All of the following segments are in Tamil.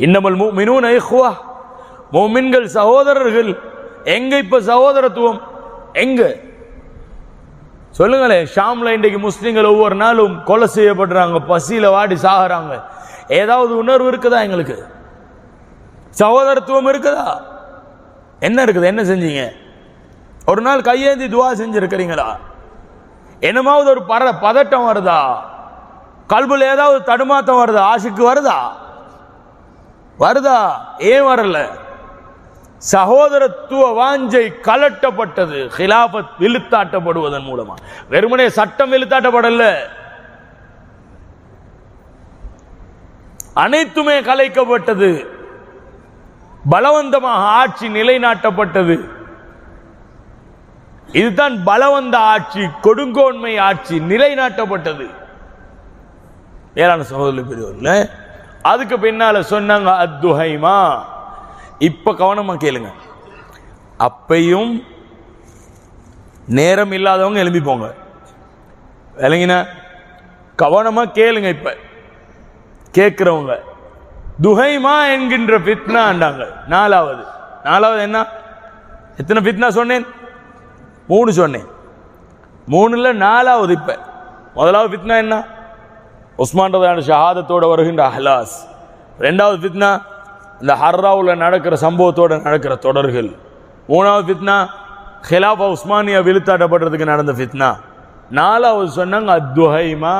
இன்னமல் முஃமினூன இஹ்வா, முஃமின்கள் சகோதரர்கள். எங்க இப்ப சகோதரத்துவம் எங்க சொல்லுங்களேன்? ஷாம்ல இன்றைக்கு முஸ்லிம்கள் ஒவ்வொரு நாளும் கொலை செய்யப்படுறாங்க, பசியில வாடி சாகுறாங்க. ஏதாவது உணர்வு இருக்குதா? எங்களுக்கு சகோதரத்துவம் இருக்குதா? என்ன இருக்குது? என்ன செஞ்சீங்க? ஒரு நாள் கையேந்தி துவா செஞ்சிருக்கிறீங்களா? என்னமாவது ஒரு பதட்டம் வருதா? கல்புல ஏதாவது தடுமாட்டம் வருதா? ஆஷிக்கு வருதா? ஏன் வரல? சகோதரத்துவ வாஞ்சை கலட்டப்பட்டது. ஹிலாபத் இழுத்தாட்டப்படுவதன் மூலமா, வெறுமனே சட்டம் இழுத்தாட்டப்படல, அனைத்துமே கலைக்கப்பட்டது. பலவந்தமாக ஆட்சி நிலைநாட்டப்பட்டது. இதுதான் பலவந்த ஆட்சி, கொடுங்கோன்மை ஆட்சி நிலைநாட்டப்பட்டது. ஏரான சகோதரர்கள் பெரியவர்களே, அதுக்கு பின்னால சொன்னாங்க அத்துஹைமா. இப்ப கவனமா கேளுங்க. அப்பையும் நேரம் இல்லாதவங்க எழுப்பி போங்க, விளங்கின? கவனமா கேளுங்க. இப்ப கேட்கிறவங்க துஹைமா என்கின்ற ஃபித்னா ஆண்டாங்க. நாலாவது என்ன? எத்தனை ஃபித்னா சொன்னேன்? 3 சொன்னேன். 3ல 4வது. இப்ப முதலாவது ஃபித்னா என்ன? உஸ்மான் ரலியல்லாஹு ஷஹாதத்தோட வருகின்ற அஹ்லாஸ். 2வது ஃபித்னா இந்த ஹர்ராவுல நடக்கிற சம்பவத்தோட நடக்கிற தொடர்கள். 3வது ஃபித்னா ஹிலாஃபா உஸ்மானியா விழுத்தாட்டப்படுறதுக்கு நடந்த ஃபித்னா. 4வது சொன்னாங்க அத்துஹைமா.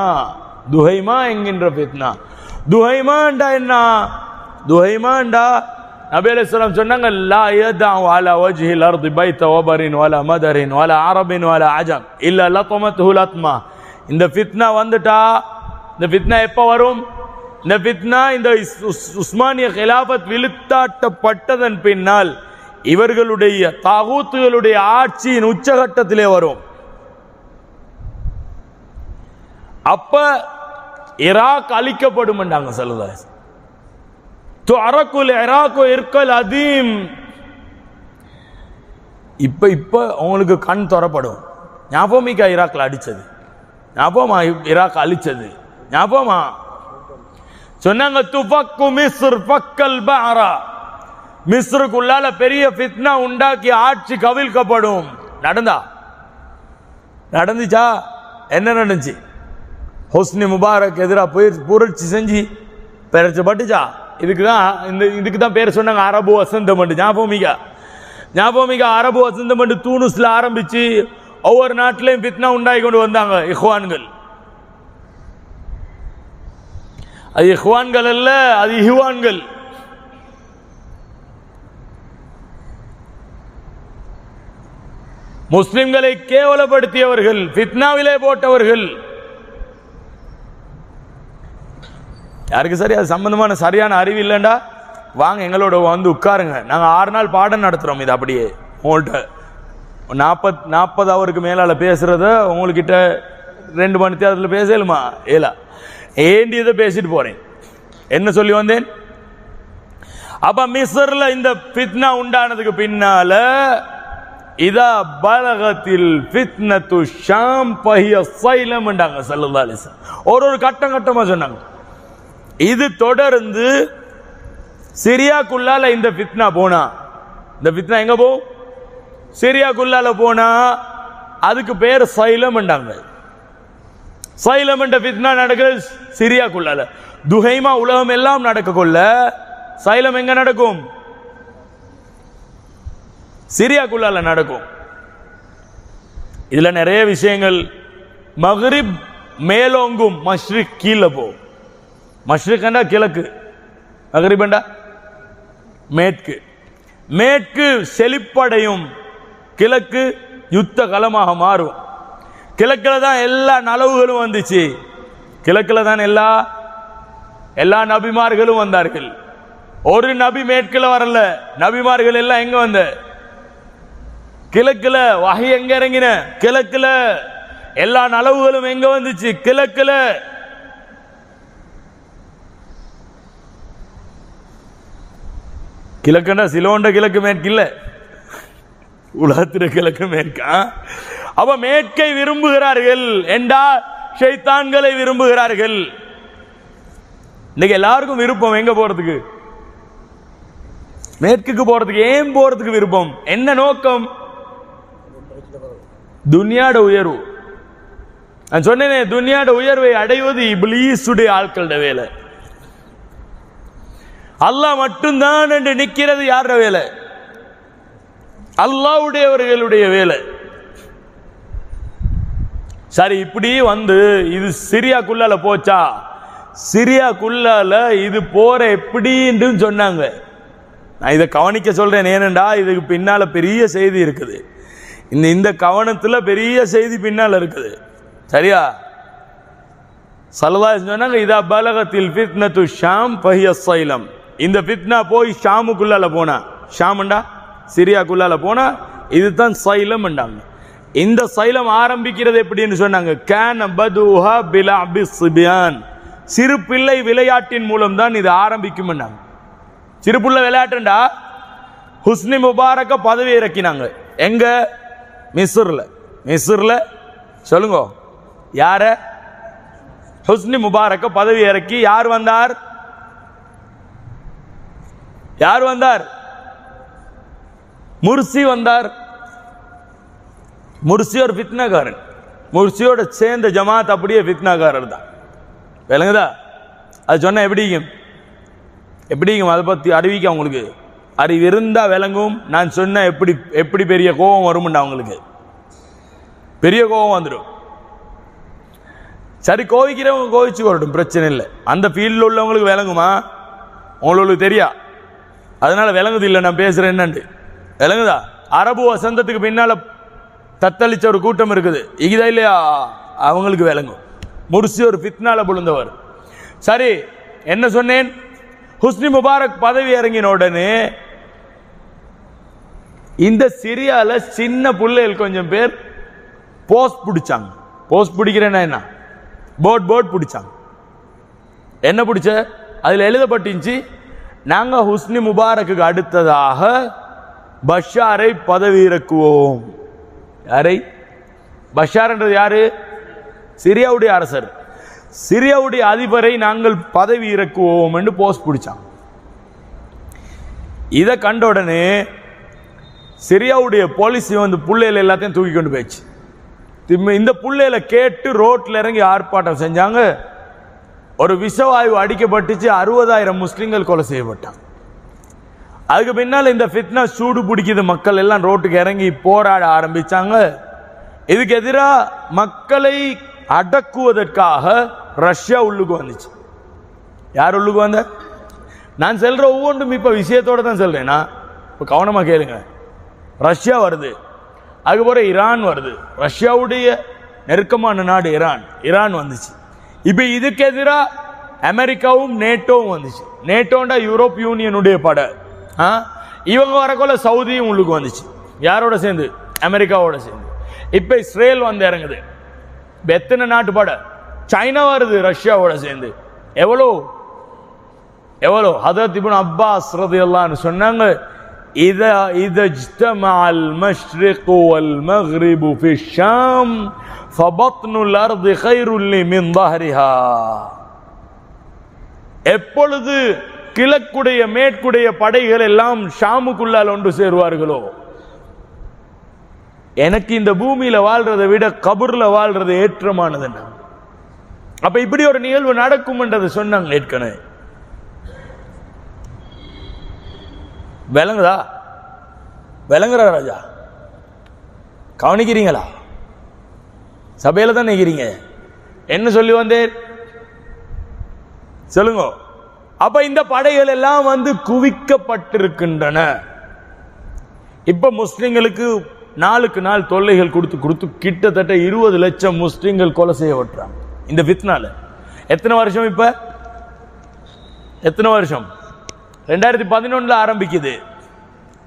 துஹைமா என்கின்ற ஃபித்னா. துஹைமாண்டா என்ன? துஹைமாண்டா நபி அலைஹிஸ்ஸலாம் சொன்னாங்க, லா யதஉ அலா வஜ்ஹில் அர்தி பைத வபரின் வலா மதரின் வலா அரபின் வலா அஜம் இல்லா லத்மத்துஹு லத்மா. இந்த ஃபித்னா வந்துட்டா, இந்த ஃபித்னா எப்ப வரும்? இந்த ஃபித்னா இந்த உஸ்மானிய கிலாபத் விழுத்தாட்டப்பட்டதன் பின்னால் இவர்களுடைய தாகூத்துகளுடைய ஆட்சியின் உச்சகட்டத்திலே வரும். அப்ப ஈராக் அழிக்கப்படும் என்றாங்க ஸல்லல்லாஹு அலைஹி வஸல்லம். துஅரகுல் இராக் இர்கல் அதீம். இப்ப உங்களுக்கு கண் திறப்படும். ஞாபகமிக்கா ஈராக்ல அடிச்சது? ஞாபகமா ஈராக் அழிச்சது? ஞாபகமா? சொன்னாங்க துஃபக்கு மிஸ்ர் ஃபக்கல் பஹரா. மிஸ்ருக்குள்ளால பெரிய ஃபித்னா உண்டாக்கி ஆட்சி கவிழ்க்கப்படும். நடந்துச்சா? என்ன நடந்துச்சு? ஹுஸ்னி முபாரக் எதிராக புரட்சி செஞ்சு பெறப்பட்டுச்சா? இதுக்கு தான் பேர் சொன்னாங்க அரபு வசந்தம். ஞாபகமிகா அரபு வசந்தம் தூனுஸ்ல ஆரம்பிச்சு ஒவ்வொரு நாட்டிலையும் ஃபித்னா உண்டாகி கொண்டு வந்தாங்க இஹ்வான்கள். அது இஹ்வான்கள் அல்ல, அது இஹ்வான்கள். முஸ்லிம்களை கேவலப்படுத்தியவர்கள், ஃபித்னாவிலே போட்டவர்கள். யாருக்கு சரி அது சம்பந்தமான சரியான அறிவு இல்லைண்டா வாங்க எங்களோட வந்து உட்காருங்க. நாங்கள் 6 நாள் பாடம் நடத்துகிறோம். இது அப்படியே உங்கள்கிட்ட 40 அவருக்கு மேலால பேசுறத உங்ககிட்ட 2 மணி நேரத்தில் பேசலுமா? ஏண்டியதை பேசிட்டு போறேன். என்ன சொல்லி வந்தேன்? அப்ப மிஸ்ர்ல இந்த ஃபித்னா உண்டானதுக்கு பின்னால இதா பலகத்தில் ஃபித்னத்து ஷாம் பஹிய ஸைலம் என்றாங்க ஸல்லல்லாஹு அலைஹி வஸல்லம். ஒரு கட்டமா சொன்னாங்க. இது தொடர்ந்து சிரியாக்குள்ளால இந்த ஃபித்னா போனா, இந்த ஃபித்னா எங்க போ? சிரியாக்குள்ளால போனா அதுக்கு பேர் சைலம் என்றாங்க. சைலம் என்ற ஃபித்னா நடக்கிறது சிரியாக்குள்ளால. துஹைமா உலகம் எல்லாம் நடக்க கொள்ள சைலம் எங்க நடக்கும்? சிரியாக்குள்ளால நடக்கும். இதுல நிறைய விஷயங்கள். மக்ரிப் மேலோங்கும், மஷ்ரிக் கீழே போகும். மஷ்ரிக் என்றா கிழக்கு, மக்ரிப் என்றா மேற்கு. மேற்கு செழிப்படையும், கிழக்கு யுத்த களமாக மாறும். கிழக்கில் தான் எல்லா நலவுகளும் வந்துச்சு. கிழக்கில் தான் எல்லா நபிமார்களும் வந்தார்கள். ஒரு நபி மேற்கில் வரல. நபிமார்கள் எல்லாம் எங்க வந்த? கிழக்குல. வஹி எங்க இறங்கின? கிழக்குல. எல்லா நலவுகளும் எங்க வந்துச்சு? கிழக்குல. கிழக்குன்னா சிலோண்ட கிழக்கு மேற்கு இல்ல, உலகத்தில கிழக்கு மேற்கா. அப்ப மேற்கை விரும்புகிறார்கள் என்றா ஷைத்தான்களை விரும்புகிறார்கள். இன்னைக்கு எல்லாருக்கும் விருப்பம் எங்க போறதுக்கு? மேற்குக்கு போறதுக்கு ஏன் போறதுக்கு விருப்பம்? என்ன நோக்கம்? துன்யாட உயர்வு. நான் சொன்னேனே, துன்யாட உயர்வை அடைவது இப்லீசுடைய ஆட்களோட வேலை. அல்லாஹ் மட்டும்தான் என்று நிற்கிறது யார வேலை? அல்லாஹ்வுடையவர்களுடைய வேலை. சரி, இப்படி வந்து இது சிரியாக்குள்ளால போச்சா? சிரியாக்குள்ளால இது போற எப்படின்னு சொன்னாங்க. நான் இதை கவனிக்க சொல்றேன், ஏனென்றா இதுக்கு பின்னால பெரிய செய்தி இருக்குது. இந்த கவனத்துல பெரிய செய்தி பின்னால இருக்குது. சரியா? ஸல்லல்லாஹு அலைஹி சொன்னாங்க, இதா பலகத்தில் ஃபித்னத்து ஷாம் ஃபஹிய ஸைலம். இந்த ஃபித்னா போய் ஷாமுக்குள்ளால போனா, ஷாம்ண்டா சிரியாக்குள்ளால போனா இதுதான் சைலம்ண்டாங்க. இந்த சைலம் ஆரம்பிக்கிறது எப்படின்னு சொன்னாங்க, கான பதுஹா பிலஅபி ஸிபியான். சிறு பிள்ளை விளையாட்டின் மூலம் தான் இது ஆரம்பிக்கும்னாங்க. சிறு பிள்ளை விளையாட்டுண்டா ஹுஸ்னி முபாரக்க பதவி இறக்கினாங்க. எங்க? மிஸ்ர்ல. மிஸ்ர்ல சொல்லுங்க, யார? ஹுஸ்னி முபாரக்க பதவி இறக்கி யார் வந்தார்? யார் வந்தார்? முர்சி வந்தார். முர்சி ஒரு ஃபித்னாகாரன். முர்சியோட சேர்ந்த ஜமாத் அப்படியே ஃபித்னாகாரர் தான். விளங்குதா? அது சொன்ன எப்படிங்க? அதை பத்தி அறிவிக்க அவங்களுக்கு அறிவு இருந்தா விளங்கும். நான் சொன்ன எப்படி பெரிய கோபம் வரும்டா அவங்களுக்கு. பெரிய கோபம் வந்துடும். சரி, கோவிக்கிறவங்க கோவிச்சு வரட்டும், பிரச்சனை இல்லை. அந்த ஃபீல்டில் உள்ளவங்களுக்கு விளங்குமா? உங்களுக்கு தெரியா, அதனால விளங்குது இல்லை நான் பேசுறேன் என்னண்டு. விளங்குதா? அரபு வசந்தத்துக்கு பின்னால தத்தளிச்ச ஒரு கூட்டம் இருக்குது, இதுதான் இல்லையா? அவங்களுக்கு விளங்கும். முர்சி ஒரு ஃபித்னால விழுந்தவர். சரி, என்ன சொன்னேன்? ஹுஸ்னி முபாரக் பதவி இறங்கின உடனே இந்த சிரியால சின்ன பிள்ளைகள் கொஞ்சம் பேர் போஸ்ட் பிடிச்சாங்க. போஸ்ட் பிடிக்கிறேன்னா என்ன? போர்ட் பிடிச்சாங்க. என்ன பிடிச்ச? அதுல எழுதப்பட்டுச்சு, நாங்க ஹுஸ்னி முபாரக்கு அடுத்ததாக பஷாரை பதவி இறக்குவோம். யாரை? பஷார்ன்றது யாரு? சிரியாவுடைய அரசர். சிரியாவுடைய அதிபரை நாங்கள் பதவி இறக்குவோம் என்று போஸ்ட் பிடிச்சாங்க. இதை கண்ட உடனே சிரியாவுடைய போலீஸ் வந்து புள்ளையில எல்லாத்தையும் தூக்கி கொண்டு போயிடுச்சு. இந்த புள்ளையில கேட்டு ரோட்ல இறங்கி ஆர்ப்பாட்டம் செஞ்சாங்க. ஒரு விஷவாயு அடிக்கப்பட்டுச்சு. 60,000 முஸ்லிம்கள் கொலை செய்யப்பட்டாங்க. அதுக்கு பின்னால் இந்த ஃபித்னா சூடு பிடிக்குது. மக்கள் எல்லாம் ரோட்டுக்கு இறங்கி போராட ஆரம்பிச்சாங்க. இதுக்கு எதிராக மக்களை அடக்குவதற்காக ரஷ்யா உள்ளுக்கு வந்துச்சு. யார் உள்ளுக்கு வந்த? நான் சொல்ற ஒவ்வொன்றும் இப்ப விஷயத்தோட தான் சொல்றேன். இப்ப கவனமா கேளுங்க. ரஷ்யா வருது, அதுக்கப்புறம் ஈரான் வருது. ரஷ்யாவுடைய நெருக்கமான நாடு ஈரான் வந்துச்சு. இப்ப இதுக்கு எதிராக அமெரிக்காவும் நேட்டோவும் வந்துச்சு. நேட்டோண்டா யூரோப் யூனியனுடைய படை. இவங்க வரக்குள்ள சவுதியும் உள்ளுக்கு வந்துச்சு. யாரோட சேர்ந்து? அமெரிக்காவோட சேர்ந்து. இப்ப இஸ்ரேல் வந்து இறங்குது. எத்தனை நாட்டு படை? சைனா வருது ரஷ்யாவோட சேர்ந்து. எவ்வளோ? ஹதரத் இப்னு அப்பாஸ் ரலியல்லாஹு அன்ஹு சொன்னாங்க, இதா இஜ்தமஅல் மஷ்ரிகு வல் மக்ரிபு ஃபி ஷாம் ஃபபத்னுல் அர்தி கைருல் மின் ظهرها. எப்பொழுது கிழக்குடைய மேற்குடைய படைகள் எல்லாம் ஷாமுக்குள்ளால் ஒன்று சேருவார்களோ, எனக்கு இந்த பூமியில வாழ்றதை விட கபூர்ல வாழ்றது ஏற்றமானது. அப்ப இப்படி ஒரு நிகழ்வு நடக்கும் என்றது சொன்னாங்க ஏற்கனவே. விளங்குதா? விளங்குற ராஜா? கவனிக்கிறீங்களா? சபையில தான் நிக்கிறீங்க. என்ன சொல்லி வந்தேன் சொல்லுங்க. அப்ப இந்த படைகள் எல்லாம் வந்து குவிக்கப்பட்டிருக்கின்றன. இப்ப முஸ்லிம்களுக்கு நாளுக்கு நாள் தொல்லைகள் கொடுத்து கிட்டத்தட்ட 20 லட்சம் முஸ்லிம்கள் கொலை செய்யப்பட்டாங்க இந்த ஃபித்னால. எத்தனை வருஷம்? இப்ப எத்தனை வருஷம்? 2011 ஆரம்பிக்குது.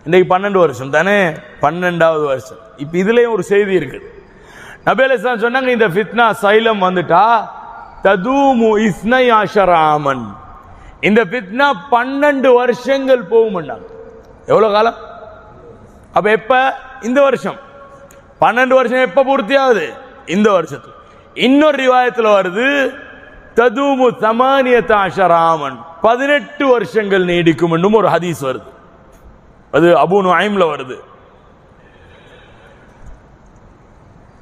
இன்னைக்கு 12 வருஷம் தானே, 12வது வருஷம். இப்ப இதுலயும் ஒரு செய்தி இருக்கு. நபி அலைஹிஸ்ஸலாம் சொன்னாங்க, இந்த ஃபித்னா சைலம் வந்துட்டா ததூமு 12 ஆமன். இந்த ஃபித்னா 12 வருஷங்கள் போகும்னாங்க. எவ்வளவு காலம்? அப்ப எப்ப? இந்த வருஷம். 12 வருஷம் எப்ப பூர்த்தி ஆகுது? இந்த வருஷத்துக்கு. இன்னொரு ரிவாயத்தில் வருது, ததூமு 18 ஆமன், 18 வருஷங்கள் நீடிக்கும் என்னும் ஒரு ஹதீஸ் வருது. அது அபூ நுஐம்ல வருது.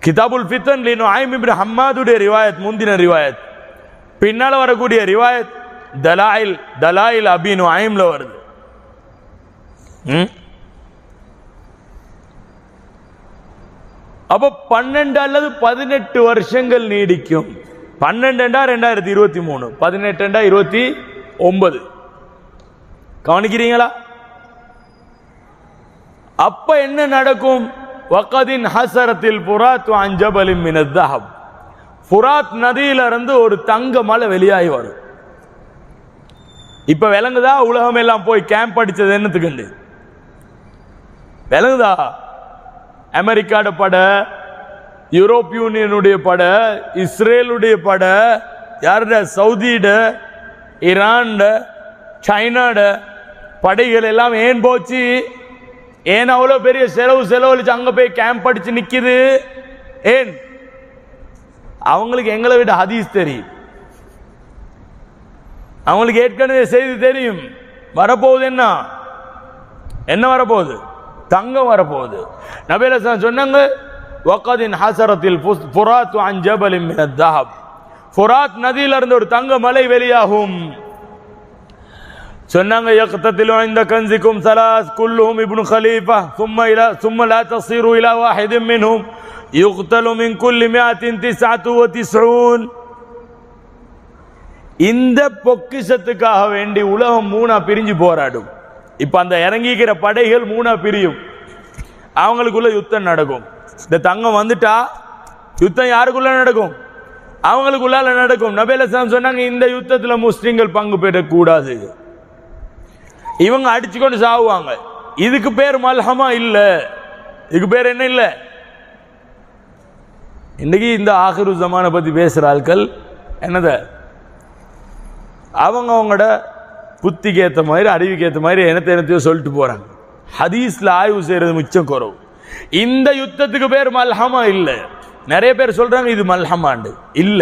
கிதாபுல் ஃபித்தன் லி நுஐம் இப்னு ஹம்மாதுடைய ரிவாயத் முந்தின ரிவாயத். பின்னால வரக்கூடிய ரிவாயத் தலாயில் அபீ நுஐம்ல வருது. அப்ப 12 அல்லது 18 வருஷங்கள் நீடிக்கும். 12 2023, 18 29. கவனிக்கிறீங்களா? அப்ப என்ன நடக்கும்? வகதின் ஹசரத்தில் புராத் அன் ஜபலின் மின் அஸ்ஸஹப். புராத் நதியில இருந்து ஒரு தங்க மலை வெளியாகி வரும். இப்ப விளங்குதா? உலகம் எல்லாம் போய் கேம்ப் அடிச்சது என்னத்துக்கு விளங்குதா? அமெரிக்காட படை, யூரோப் யூனியனுடைய படை, இஸ்ரேலுடைய படை, யாருட? சவுதியிட, ஈரான், சைனாட படைகள் எல்லாம் ஏன் போச்சு? ஏன் அவ்வளோ பெரிய செலவழிச்சு அங்க போய் கேம்ப் அடிச்சு நிக்குது? ஏன்? அவங்களுக்கு எங்களை விட ஹதீஸ் தெரியும், அவங்களுக்கு ஏற்கனவே செய்தி தெரியும். வரப்போகுது என்ன வரப்போகுது? தங்கம் வரப்போகுது. நபி அலைஹிஸ்ஸலாம் சொன்னாங்க, வகதின் ஹசரத்தில் புராத் அன் ஜபலின் மின் அஸ்ஸஹப். புராத் நதியில இருந்து ஒரு தங்க மலை வெளியாகும். சொன்னாங்க, யக்ததிலு இன்த கன்ஸிகும் ஸலாஸ் குல்லுஹும் இப்னு கலீஃபா ثم لا تصيروا الى واحد منهم يقتل من كل 199. இந்த பொக்கிஷத்துக்காக வேண்டி உலகம் மூணா பிரிஞ்சு போராடும். இப்ப அந்த இறங்கிக்கிற படைகள் மூணா பிரியும். அவங்களுக்குள்ள யுத்தம் நடக்கும். இந்த தங்கம் வந்துட்டா யுத்தம் யாருக்குள்ள நடக்கும்? அவங்களுக்குள்ளால நடக்கும். நபி அலைஹிஸ்ஸலாம் சொன்னாங்க, இந்த யுத்தத்துல முஸ்லிம்கள் பங்கு பெறக்கூடாது, இவங்க அடிச்சு கொண்டு சாவுவாங்க. இதுக்கு பேர் மல்ஹமா இல்ல. இதுக்கு பேர் என்ன இல்ல? இன்னைக்கு இந்த ஆகிரு ஜமான பத்தி பேசுற ஆட்கள் என்னத அவங்களோட புத்திக்கு ஏற்ற மாதிரி, அறிவுக்கு ஏற்ற மாதிரி என்னத்தையோ சொல்லிட்டு போறாங்க. ஹதீஸ்ல ஆய்வு செய்யறது மிச்சம் குறவு. இந்த யுத்தத்துக்கு பேர் மல்ஹமா இல்ல. நிறைய பேர் சொல்றாங்க இது மல்ஹமாண்டு இல்ல,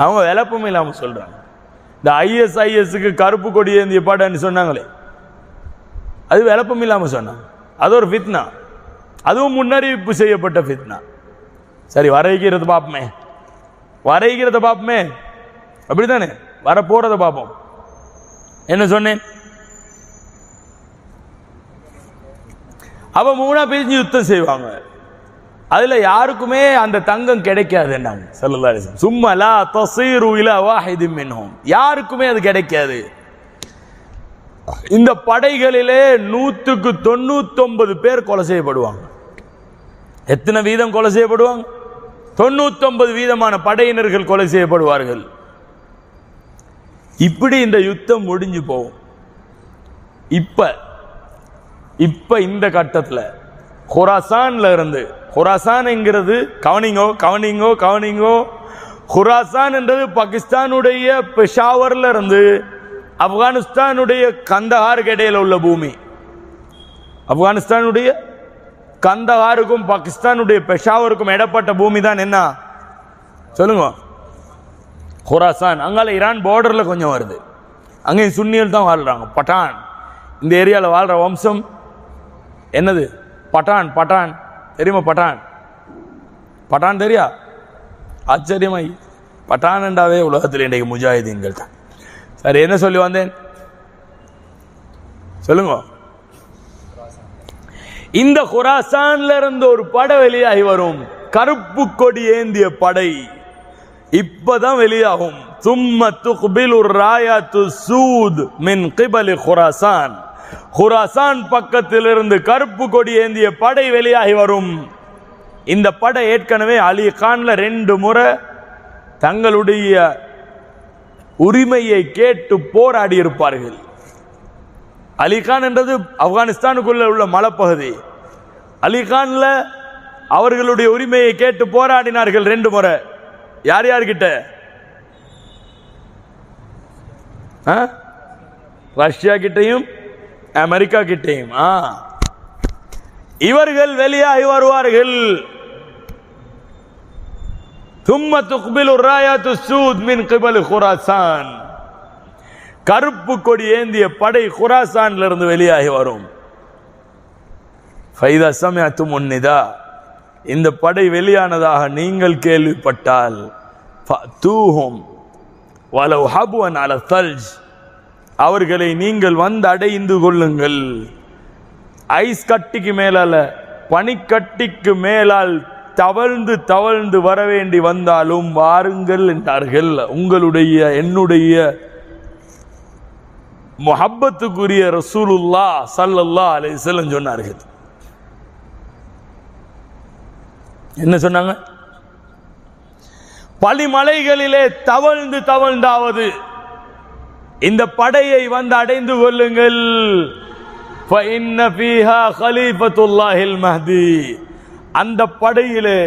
அவங்க விளப்பம் இல்லாம சொல்றாங்க. இந்த ISISக்கு கருப்பு கொடி ஏந்திய பாடன்னு சொன்னாங்களே, அது விளப்பம் இல்லாம சொன்னாங்க. அது ஒரு ஃபித்னா, அதுவும் முன்னறிவிப்பு செய்யப்பட்ட ஃபித்னா. சரி, வரைகிறத பார்ப்போமே, அப்படித்தானே? வரப்போறத பார்ப்போம். என்ன சொன்னேன்? அவ மூணா பிரிஞ்சு யுத்தம் செய்வாங்க. அதுல யாருக்குமே அந்த தங்கம் கிடைக்காது. என்ன ஸல்லல்லாஹு அலைஹி வஸல்லம், சும்ம லா தஸீரு இலா வாஹிதின் மின்ஹும், யாருக்குமே அது கிடைக்காது. இந்த படைகளிலே 199 பேர் கொலை செய்யப்படுவாங்க. எத்தனை வீதம் கொலை செய்யப்படுவாங்க? 99 வீதமான படையினர்கள் கொலை செய்யப்படுவார்கள். இப்படி இந்த யுத்தம் முடிஞ்சு போகும். இப்ப இந்த கட்டத்தில் குராசான்ல இருந்து, குராசான்ங்கிறது கவனிங்கோ, குராசான் என்றது பாகிஸ்தானுடைய பெஷாவர்ல இருந்து ஆப்கானிஸ்தானுடைய கந்தஹாருக்கு இடையில உள்ள பூமி. ஆப்கானிஸ்தானுடைய கந்தஹாருக்கும் பாகிஸ்தானுடைய பெஷாவருக்கும் இடப்பட்ட பூமி தான் என்ன சொல்லுங்க? குராசான். அங்கால ஈரான் பார்டர்ல கொஞ்சம் வருது. அங்கேயும் சுன்னிகள் தான் வாழ்றாங்க. பட்டான், இந்த ஏரியாவில் வாழ்ற வம்சம் என்னது? பட்டான் தெரியுமா? பட்டான் தெரியா? ஆச்சரியமாய் பட்டான் என்றாவே உலகத்தில் இன்றைக்கு முஜாஹிதீன்கள் தான். சரி, என்ன சொல்லி வந்தேன் சொல்லுங்க. இந்த குராசான்ல இருந்து ஒரு படை வெளியாகி வரும். கருப்பு கொடி ஏந்திய படை இப்பதான் வெளியாகும். சும்ம துக்பிலு ராயத்து சூத் மின் கிபலி குராசான், குராசான் பக்கத்திலிருந்து கருப்பு கொடி ஏந்திய படை வெளியாகி வரும். இந்த படை ஏற்கனவே அலி கான்ல 2 முறை தங்களுடைய உரிமையை கேட்டு போராடி இருப்பார்கள். அலிகான் என்றது ஆப்கானிஸ்தானுக்குள்ள உள்ள மலைப்பகுதி. அலிகான்ல அவர்களுடைய உரிமையை கேட்டு போராடினார்கள் 2 முறை. யார்கிட்ட? ரஷ்யா கிட்டையும் அமெரிக்கா கிட்டையும். இவர்கள் வெளியாகி வருவார்கள். ثم تقبل الرايات السود من قبل خراسان. கருப்பு கொடி ஏந்திய படை குராசான்ல இருந்து வெளியாகி வரும். ஃபைதா சமஅத்தும் உன்னிதா, இந்த படை வெளியானதாக நீங்கள் கேள்விப்பட்டால் ஃபஅதூஹும் வலவ் ஹப்வன் அலா தல்ஜ், அவர்களை நீங்கள் வந்து அடைந்து கொள்ளுங்கள். ஐஸ் கட்டிக்கு மேலால பனிக்கட்டிக்கு மேலால் தவழ்ந்து தவழ்ந்து வர வேண்டி வந்தாலும் வாருங்கள் என்றார்கள். உங்களுடைய என்னுடைய முஹப்பத்துக்குரிய ரசூலுல்லாஹ் ஸல்லல்லாஹு அலைஹி வஸல்லம் சொன்னார்கள். என்ன சொன்னாங்க? பளிமலைகளிலே தவழ்ந்து தவழ்ந்தாவது இந்த படையை வந்து அடைந்து கொள்ளுங்கள். فإن فيها خليفة الله المهدي, அந்த படையிலே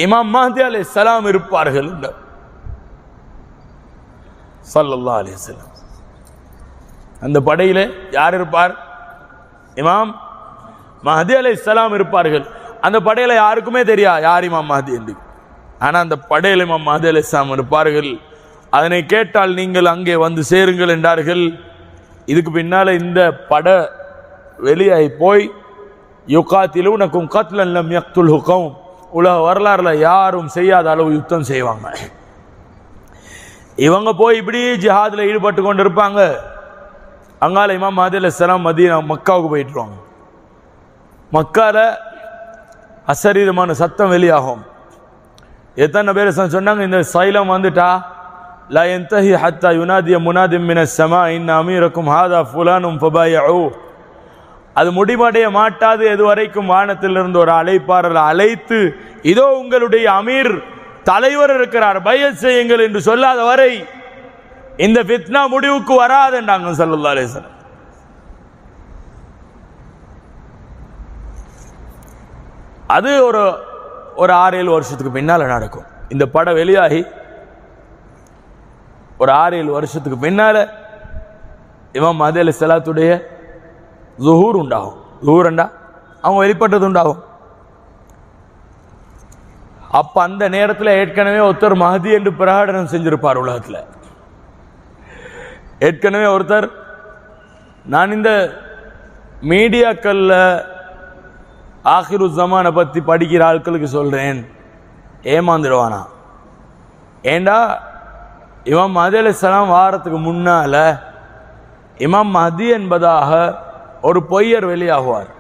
இமாம் மஹ்தி அலைஹிஸ்ஸலாம் இருப்பார்கள். ஸல்லல்லாஹு அலைஹி வஸல்லம் அந்த படையிலே யார் இருப்பார்? இமாம் மஹ்தி அலைஹிஸ்ஸலாம் இருப்பார்கள். அந்த படையில யாருக்குமே தெரியா யார் இமாம் மஹ்தி என்று. ஆனா அந்த படையில இமாம் மஹ்தி அலைஹிஸ்ஸலாம் இருப்பார்கள். அதனை கேட்டால் நீங்கள் அங்கே வந்து சேருங்கள் என்றார்கள். இதுக்கு பின்னால இந்த பட வெளியாகி போய் யுகாத்திலூனகும் கத்லன் லம் யக்துல்ஹு கௌம், உலக வரலாறுல யாரும் செய்யாத அளவு யுத்தம் செய்வாங்க. இவங்க போய் இப்படி ஜிஹாதுல ஈடுபட்டு கொண்டு இருப்பாங்க. அங்கால இமாம் மஹ்தி அலைஹிஸ்ஸலாம் மதீனா மக்காவுக்கு போயிட்டுருவாங்க. மக்கால அசரீரமான சத்தம் வெளியாகும். எத்தனை பேர் சொன்னாங்க, இந்த சைலம் வந்துட்டா லா யன்தஹி ஹத்தா யுனாதிய முனாதிம் மினஸ் ஸமா இன்ன அமீரக்கும் ஹாதா ஃபுலானும் ஃபபாயஉ, அது முடிவடைய மாட்டாது எதுவரைக்கும் வானத்திலிருந்து ஒரு அழைப்பாளர் அழைத்து இதோ உங்களுடைய அமீர் தலைவர் இருக்கிறார், பைஅத் செய்யுங்கள் என்று சொல்லாத வரை இந்த ஃபித்னா முடிவுக்கு வராது என்றாங்க ஸல்லல்லாஹு அலைஹி வஸல்லம். அது ஒரு 6-7 வருஷத்துக்கு பின்னால நடக்கும். இந்த படம் வெளியாகி ஒரு 6-7 வருஷத்துக்கு பின்னால இமாம் மஹ்தி அலைஹிஸ்ஸலாத்துடைய ஸுஹூர் உண்டாகும். ஸுஹூர்ண்டா அவங்க வெளிப்பட்டது உண்டாகும். அப்ப அந்த நேரத்தில் ஏற்கனவே ஒருத்தர் மஹ்தி என்று பிரகடனம் செஞ்சிருப்பார் உலகத்தில். ஏற்கனவே ஒருத்தர், நான் இந்த மீடியாக்கள்ல ஆகிரு ஜமானை பத்தி படிக்கிற ஆட்களுக்கு சொல்றேன், ஏமாந்துடுவானா. ஏண்டா இமாம் மஹ்தி அலைஹிஸ்ஸலாம் வாரத்துக்கு முன்னால இமாம் மஹ்தி என்பதாக ஒரு பொய்யர் வெளியாகுவார்.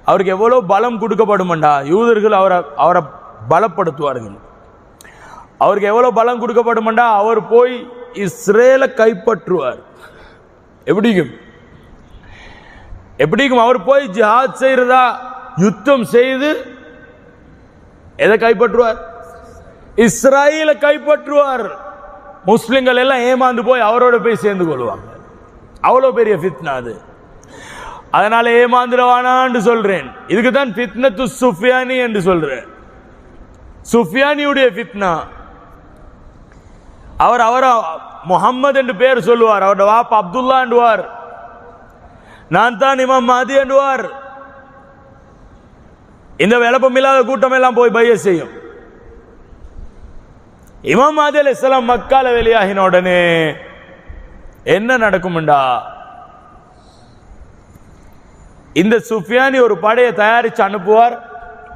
அவருக்கு எவ்வளவு பலம் கொடுக்கப்படுமெண்டா, யூதர்கள் அவரை பலப்படுத்துவார்கள். அவருக்கு எவ்வளவு பலம் கொடுக்கப்படுமெண்டா, அவர் போய் இஸ்ரேலை கைப்பற்றுவார். எப்படிக்கும் அவர் போய் ஜிஹாத் செய்யறதா, யுத்தம் செய்து எதை கைப்பற்றுவார்? இஸ்ரேலை கைப்பற்றுவார். முஸ்லிம்கள் எல்லாம் ஏமாந்து போய் அவரோட போய் சேர்ந்து கொள்வாங்க. அவ்வளவு பெரிய ஃபித்னா அது. அதனால ஏமாந்துடவானான்னு சொல்றேன். இதுக்கு தான் ஃபித்னத்து சுஃபியானி என்று சொல்றேன். சுஃபியானியுடைய ஃபித்னா. அவர் முஹம்மது என்று பேர் சொல்லுவார். அவருடைய வாப்பா அப்துல்லா என்றுவார். நான் தான் இமாம் மஹ்தி என்றுவார். இந்த விளப்பம் இல்லாத கூட்டம் எல்லாம் போய் பைஅத் செய்யும். இமாம் மஹ்தி அலைஹிஸ்ஸலாம் மக்கால வெளியாகின உடனே என்ன நடக்கும்டா, இந்த சுஃபியானி ஒரு படையை தயாரிச்சு அனுப்புவார்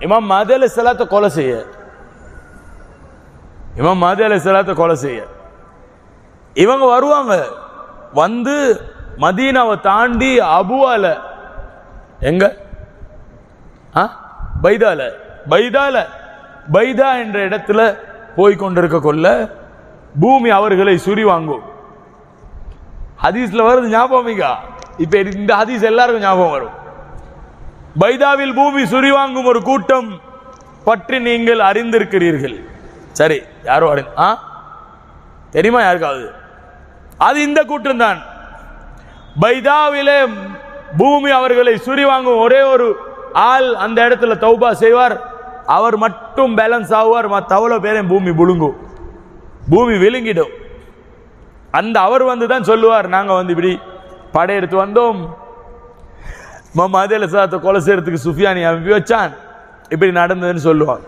இமாம் மஹ்தி அலைஹிஸ்ஸலாத்தை கொலை செய்ய. இமாம் மஹ்தி அலைஹிஸ்ஸலாத்தை கொலை செய்ய இவங்க வருவாங்க. வந்து மதீனாவை தாண்டி அபுவால, எங்க பைதா என்ற இடத்துல போய் கொண்டிருக்க கொள்ள பூமி அவர்களை சுரி வாங்கும். ஹதீஸ்ல வருது, ஞாபகம். இப்ப இந்த ஹதீஸ் எல்லாருக்கும் ஞாபகம் வரும். பைதாவில் பூமி சுரி வாங்கும் ஒரு கூட்டம் பற்றி நீங்கள் அறிந்திருக்கிறீர்கள். சரி, யாரோ தெரியுமா யாருக்காவது? அது இந்த கூட்டம் தான். பைதாவிலே பூமி அவர்களை சுரி வாங்கும் ஒரே ஒரு ஆள் அந்த இடத்துல தௌபா செய்வார். அவர் மட்டும் பேலன்ஸ் ஆவார். மற்ற அவ்வளவு பேரையும் பூமி புழுங்கும், பூமி விழுங்கிடும். அந்த அவர் வந்து தான் சொல்லுவார், நாங்க வந்து இப்படி படையெடுத்து வந்தோம், மஹ்தி அலைஹிஸ்ஸலாத்தை கொலை செய்யறதுக்கு சுஃபியானி அனுப்பி வச்சான், இப்படி நடந்ததுன்னு சொல்லுவாங்க.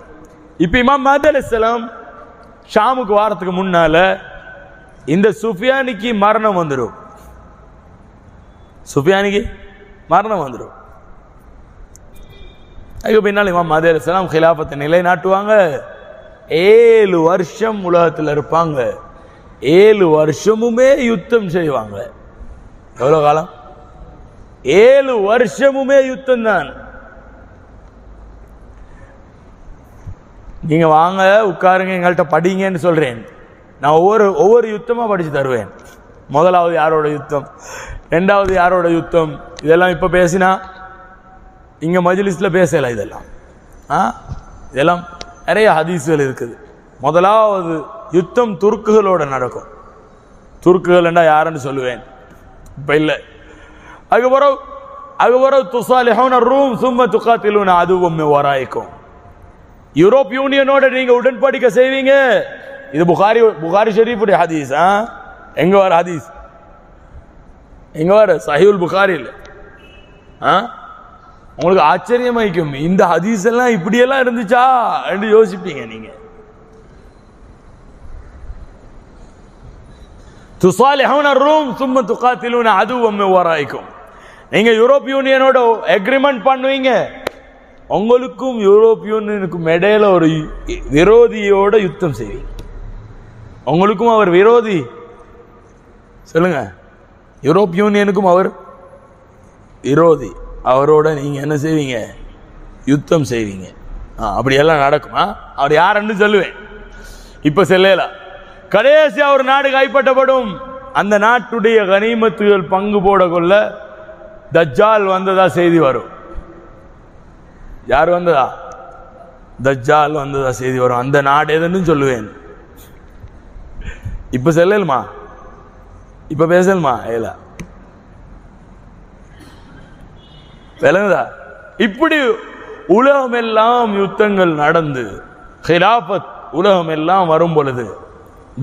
இப்ப இமாம் மஹ்தி அலைஹிஸ்ஸலாம் ஷாமுக்கு வாரத்துக்கு முன்னால இந்த சுஃபியானிக்கு மரணம் வந்துடும். சுஃபியானிக்கு மரணம் வந்துடும். அதுக்கு பின்னால் இமாம் மஹ்தி அலைஹிஸ்ஸலாம் ஹிலாஃபத்தை நிலைநாட்டுவாங்க. 7 வருஷம் உலகத்தில் இருப்பாங்க. 7 வருஷமுமே யுத்தம் செய்வாங்க. எவ்வளோ காலம்? 7 வருஷமுமே யுத்தம் தான். நீங்க வாங்க உட்காருங்க எங்கள்கிட்ட படிங்கன்னு சொல்றேன். நான் ஒவ்வொரு யுத்தமா படிச்சு தருவேன். முதலாவது யாரோட யுத்தம், ரெண்டாவது யாரோட யுத்தம், இதெல்லாம் இப்ப பேசினா இங்க மஜ்லிஸ்ல பேசல. இதெல்லாம் நிறைய ஹதீஸ்கள் இருக்குது. முதலாவது யுத்தம் துர்க்குகளோட நடக்கும். துர்க்குகள் என்றா யாருன்னு சொல்லுவேன், இப்ப இல்லை. அதுக்கப்புறம் துசாலிஹூன ரூம் சும்ம துகாத்திலூன அதுவும் வராயிக்கும். யூரோப் யூனியனோட நீங்க உடன்படிக்கை செய்வீங்க. இது புகாரி ஷரீஃபுடைய ஹதீஸ். எங்க வர ஹதீஸ்? எங்க வர? சஹீஹுல் புகாரில். உங்களுக்கு ஆச்சரியமாய்க்கும், இந்த ஹதீஸ் எல்லாம் இப்படியெல்லாம் இருந்துச்சா என்று யோசிப்பீங்க நீங்க. துசாலிஹூன ரூம் சும்ம துகாத்திலூன அதுவும் வராயிக்கும். நீங்க யூரோப் யூனியனோட அக்ரிமெண்ட் பண்ணுவீங்க, உங்களுக்கும் யூரோப் யூனியனுக்கும் இடையில ஒரு விரோதியோட யுத்தம் செய்வீங்க. உங்களுக்கும் அவர் விரோதி, சொல்லுங்க, யூரோப் யூனியனுக்கும் அவர் விரோதி, அவரோட நீங்க என்ன செய்வீங்க? யுத்தம் செய்வீங்க. அப்படியெல்லாம் நடக்குமா? அவர் யாருன்னு சொல்லுவேன், இப்ப செல்லல. கடைசியா ஒரு நாடு கைப்பற்றப்படும். அந்த நாட்டுடைய கனிமத்துகள் பங்கு போட கொள்ள தஜ்ஜால் வந்ததா செய்தி வரும். யார் வந்ததா? தஜ்ஜால் வந்ததா செய்தி வரும். அந்த நாடு எதுன்னு சொல்லுவேன். இப்ப செல்லலுமா? இப்ப பேசலுமா? ஏல விளங்குதா? இப்படி உலகம் எல்லாம் யுத்தங்கள் நடந்து ஹிலாஃபத் உலகம் எல்லாம் வரும் பொழுது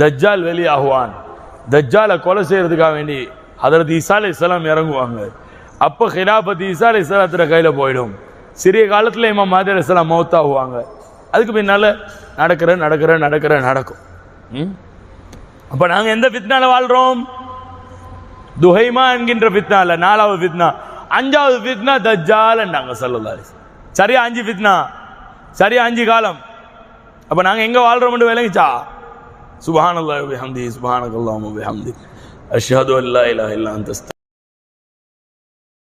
தஜ்ஜால் வெளியாகுவான். தஜ்ஜாலை கொலை செய்யறதுக்காக வேண்டி ஹதரத் ஈசா அலைஹிஸ்ஸலாம் இறங்குவாங்க. அப்ப ஹிலாஃபத் ஈசா அலைஹிஸ்ஸலாத்துல கையில போயிடும். சிறிய காலத்துல இமாம் மஹ்தி அலைஹிஸ்ஸலாம் மௌத்தாகுவாங்க. அதுக்கு பின்னால நடக்கும். அப்ப நாங்க எந்த ஃபித்னால வாழ்றோம்? துஹைமா என்கின்ற ஃபித்னால. 4வது ஃபித்னா. 5வது ஃபித்னா தஜ்ஜால் என்றாங்க ஸல்லல்லாஹு அலைஹி வஸல்லம். சரியா 5 ஃபித்னா, சரியா 5 காலம். அப்ப நாங்க எங்க வாழ்றோம்னு விளங்கிச்சா? சுப்ஹானல்லாஹி வ பிஹம்திஹி சுப்ஹானக்கல்லாஹும்ம வ பிஹம்திக் அஷ்ஹது அல்லா இலாஹா இல்லா அன்த